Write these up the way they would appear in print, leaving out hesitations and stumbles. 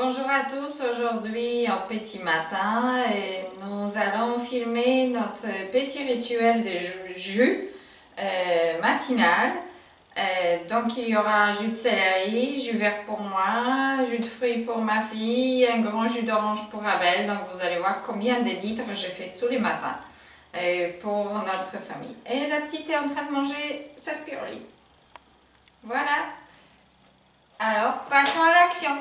Bonjour à tous, aujourd'hui en petit matin et nous allons filmer notre petit rituel de jus matinal. Donc il y aura jus de céleri, jus vert pour moi, jus de fruits pour ma fille, un grand jus d'orange pour Abel. Donc vous allez voir combien de litres je fais tous les matins pour notre famille. Et la petite est en train de manger sa spiruline. Voilà. Alors passons à l'action.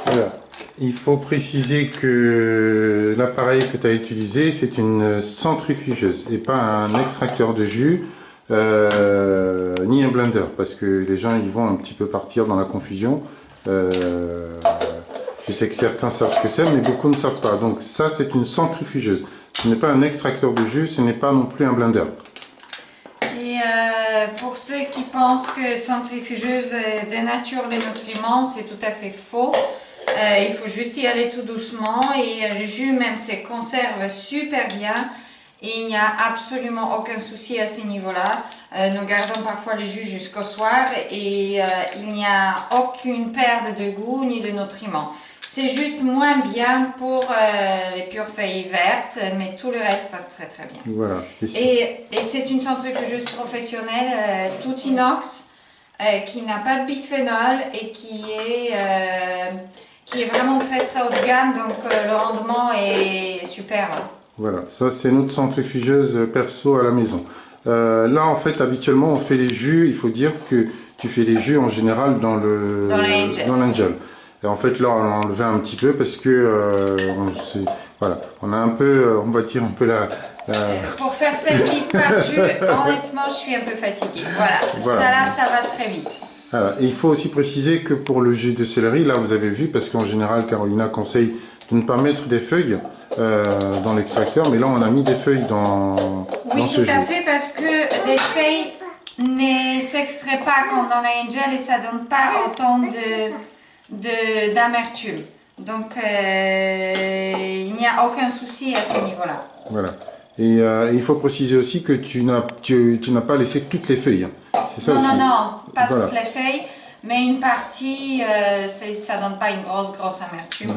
Voilà. Il faut préciser que l'appareil que tu as utilisé, c'est une centrifugeuse et pas un extracteur de jus, ni un blender, parce que les gens ils vont un petit peu partir dans la confusion. Je sais que certains savent ce que c'est, mais beaucoup ne savent pas. Donc ça, c'est une centrifugeuse. Ce n'est pas un extracteur de jus, ce n'est pas non plus un blender. Et pour ceux qui pensent que centrifugeuse dénature les nutriments, c'est tout à fait faux. Il faut juste y aller tout doucement et le jus même se conserve super bien et il n'y a absolument aucun souci à ce niveau-là. Nous gardons parfois le jus jusqu'au soir et il n'y a aucune perte de goût ni de nutriments. C'est juste moins bien pour les pures feuilles vertes, mais tout le reste passe très très bien. Voilà. Et c'est une centrifugeuse professionnelle, toute inox, qui n'a pas de bisphénol et qui est vraiment très très haut de gamme, donc le rendement est super. Voilà, ça c'est notre centrifugeuse perso à la maison. Là en fait habituellement on fait les jus, il faut dire que tu fais les jus en général dans l'Angel. Et en fait là on a enlevé un petit peu parce que voilà, on a un peu, on va dire un peu Pour faire 7 litres par jus, honnêtement je suis un peu fatiguée. Voilà. Ça là ça va très vite. Voilà. Et il faut aussi préciser que pour le jus de céleri, là vous avez vu, parce qu'en général Carolina conseille de ne pas mettre des feuilles dans l'extracteur, mais là on a mis des feuilles dans ce jus. Oui, tout à fait, parce que les feuilles ne s'extraient pas comme dans l'Angel et ça donne pas autant d'amertume. Donc il n'y a aucun souci à ce niveau-là. Voilà. Et il faut préciser aussi que tu n'as pas laissé toutes les feuilles. C'est ça non, aussi. non, pas toutes les feuilles, mais une partie, ça donne pas une grosse amertume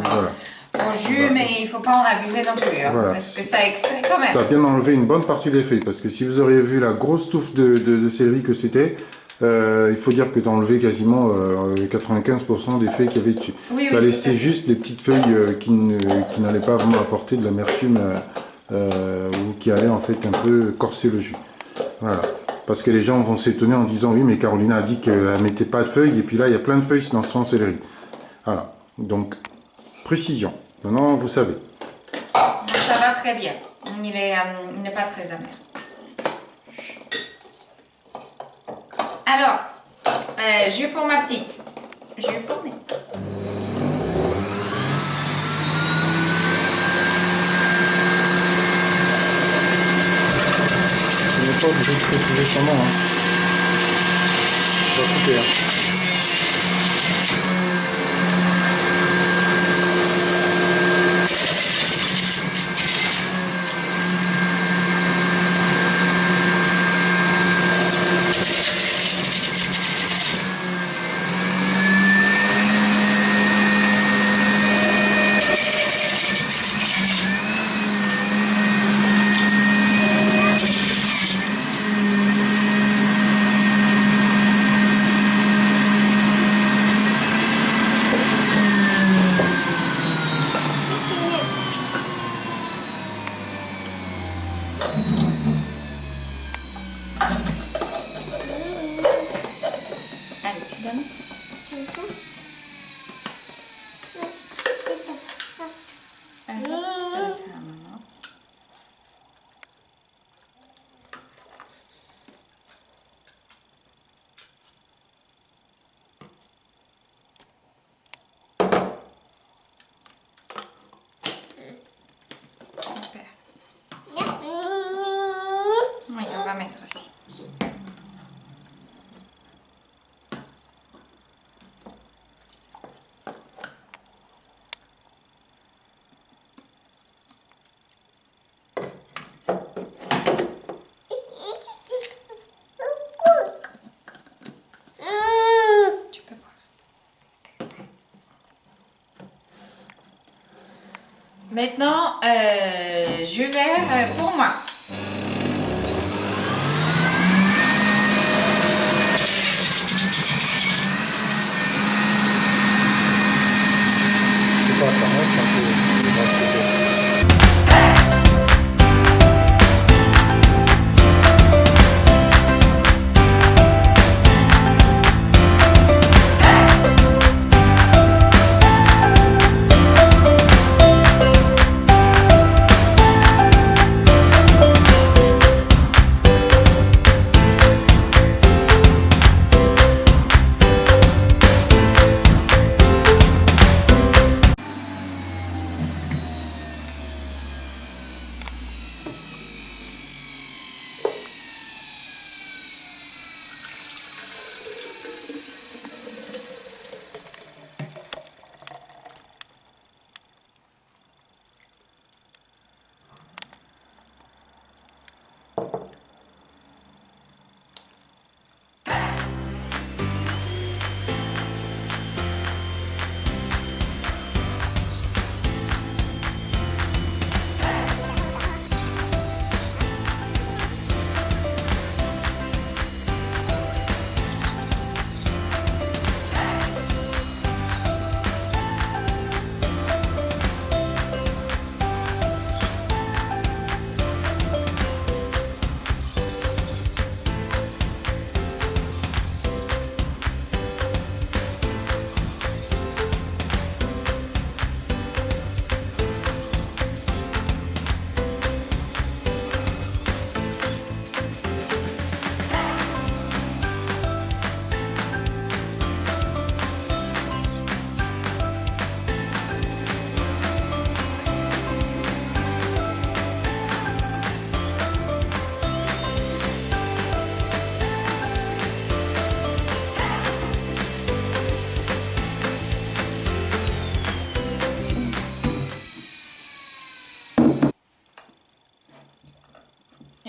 au jus, mais il faut pas en abuser non plus, parce que ça extrait quand même. Tu as bien enlevé une bonne partie des feuilles, parce que si vous auriez vu la grosse touffe de céleri que c'était, il faut dire que tu as enlevé quasiment 95% des feuilles qu'il y avait dessus. Tu as laissé juste des petites feuilles qui n'allaient pas vraiment apporter de l'amertume ou qui allaient en fait un peu corser le jus. Voilà. Parce que les gens vont s'étonner en disant oui mais Carolina a dit qu'elle ne mettait pas de feuilles et puis là il y a plein de feuilles dans son céleri. Voilà. Donc précision. Maintenant vous savez. Ça va très bien. Il n'est pas très amer. Alors, jus pour ma petite. Jus pour mes. Je n'ai pas obligé de préciser son nom. Je vais couper. Maintenant, jus vert pour moi. C'est pas ça, hein, c'est un peu...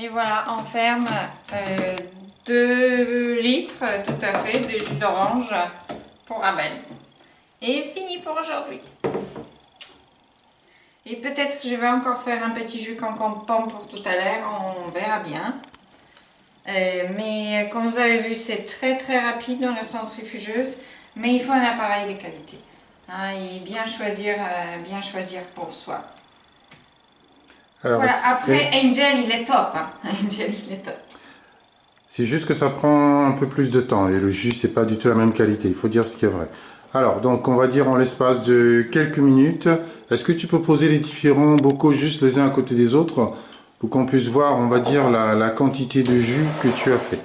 Et voilà, on ferme 2 litres tout à fait de jus d'orange pour Abel. Et fini pour aujourd'hui. Et peut-être que je vais encore faire un petit jus concombre pomme pour tout à l'heure, on verra bien. Mais comme vous avez vu, c'est très rapide dans la centrifugeuse, mais il faut un appareil de qualité. Hein, et bien choisir pour soi. Alors, voilà, après Angel il est top. Hein. Angel il est top. C'est juste que ça prend un peu plus de temps et le jus c'est pas du tout la même qualité, il faut dire ce qui est vrai. Alors donc on va dire en l'espace de quelques minutes, est-ce que tu peux poser les différents bocaux juste les uns à côté des autres pour qu'on puisse voir on va dire la quantité de jus que tu as fait.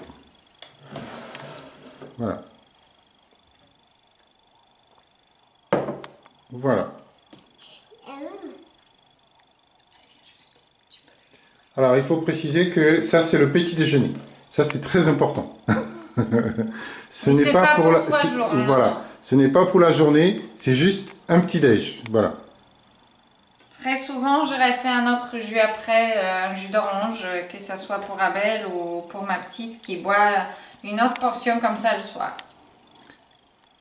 Voilà. Voilà. Alors, il faut préciser que ça, c'est le petit déjeuner. Ça, c'est très important. Ce n'est pas pour la journée. Voilà. Ce n'est pas pour la journée, c'est juste un petit déj. Voilà. Très souvent, j'aurais fait un autre jus après, un jus d'orange, que ce soit pour Abel ou pour ma petite qui boit une autre portion comme ça le soir.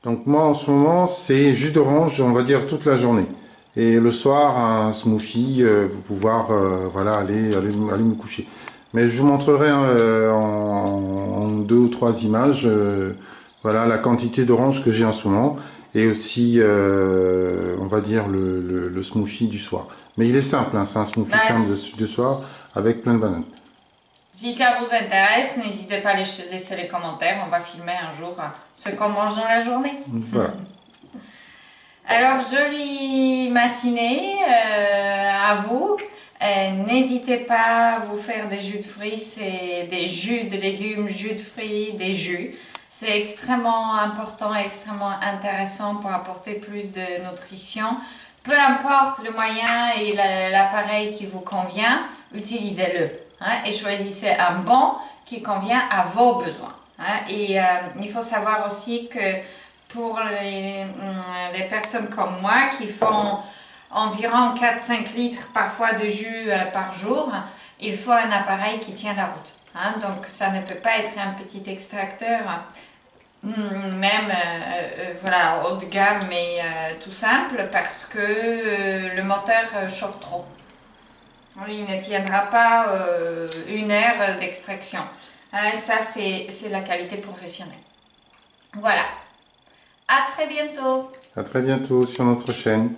Donc, moi, en ce moment, c'est jus d'orange, on va dire, toute la journée. Et le soir, un smoothie pour pouvoir voilà, aller me coucher. Mais je vous montrerai en 2 ou 3 images voilà, la quantité d'orange que j'ai en ce moment. Et aussi, on va dire, le smoothie du soir. Mais il est simple, hein, c'est un smoothie simple de soir avec plein de bananes. Si ça vous intéresse, n'hésitez pas à laisser les commentaires. On va filmer un jour ce qu'on mange dans la journée. Voilà. Alors, jolie matinée à vous. N'hésitez pas à vous faire des jus de fruits, c'est des jus de légumes, jus de fruits, des jus. C'est extrêmement important et extrêmement intéressant pour apporter plus de nutrition. Peu importe le moyen et l'appareil qui vous convient, utilisez-le. Hein, et choisissez un bon qui convient à vos besoins. Hein. Et il faut savoir aussi que pour les personnes comme moi qui font environ 4-5 litres parfois de jus par jour, il faut un appareil qui tient la route. Hein. Donc ça ne peut pas être un petit extracteur. même voilà, haut de gamme, mais tout simple, parce que le moteur chauffe trop. Il ne tiendra pas 1 heure d'extraction. Ça, c'est la qualité professionnelle. Voilà. À très bientôt. À très bientôt sur notre chaîne.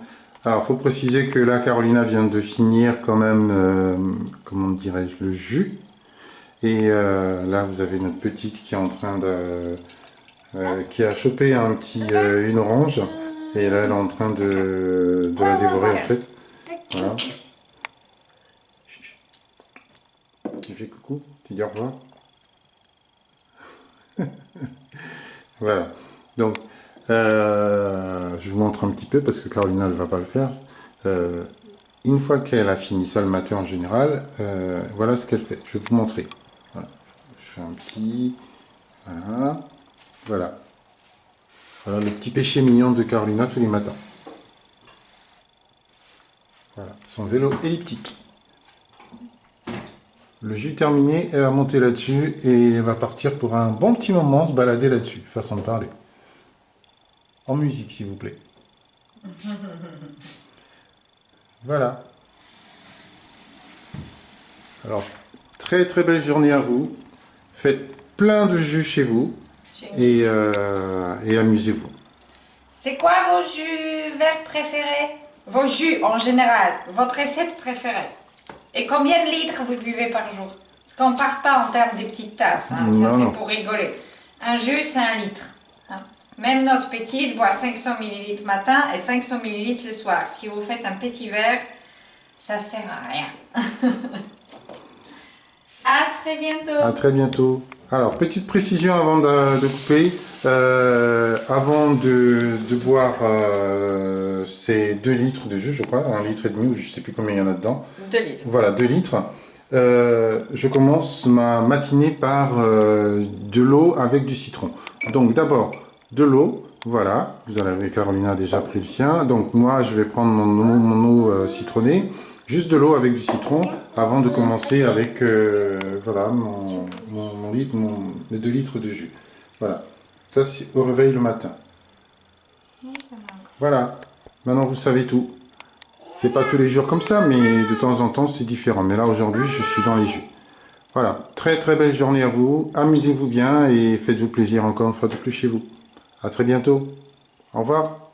Alors, faut préciser que là, Carolina vient de finir quand même, comment dirais-je, le jus. Et là, vous avez notre petite qui est en train de... qui a chopé une orange. Et là, elle est en train de la dévorer, en fait. Voilà. Tu fais coucou, tu dis au revoir. Voilà. Donc, je vous montre un petit peu parce que Carolina ne va pas le faire. Une fois qu'elle a fini ça le matin en général, voilà ce qu'elle fait. Je vais vous montrer. Voilà. Je fais un petit... Voilà. Voilà. Voilà le petit péché mignon de Carolina tous les matins. Voilà. Son vélo elliptique. Le jus terminé, elle va monter là-dessus et elle va partir pour un bon petit moment se balader là-dessus, façon de parler. En musique, s'il vous plaît. Voilà. Alors, très très belle journée à vous. Faites plein de jus chez vous et amusez-vous. C'est quoi vos jus verts préférés? Vos jus en général, votre recette préférée? Et combien de litres vous buvez par jour? Parce qu'on ne part pas en termes de petites tasses, hein. Ça c'est pour rigoler. Un jus, c'est 1 litre. Hein. Même notre petite boit 500 ml matin et 500 ml le soir. Si vous faites un petit verre, ça sert à rien. À très bientôt. À très bientôt. Alors, petite précision avant de couper. Avant de boire ces 2 litres de jus, je crois, 1,5 litre, ou je ne sais plus combien il y en a dedans. 2 litres. Voilà, 2 litres. Je commence ma matinée par de l'eau avec du citron. Donc d'abord, de l'eau. Voilà, vous en avez, Carolina a déjà pris le sien. Donc moi, je vais prendre mon eau citronnée. Juste de l'eau avec du citron avant de commencer avec voilà, mes 2 litres de jus. Voilà, ça c'est au réveil le matin. Voilà, maintenant vous savez tout. C'est pas tous les jours comme ça, mais de temps en temps c'est différent. Mais là aujourd'hui je suis dans les jus. Voilà, très très belle journée à vous. Amusez-vous bien et faites-vous plaisir encore une fois de plus chez vous. À très bientôt. Au revoir.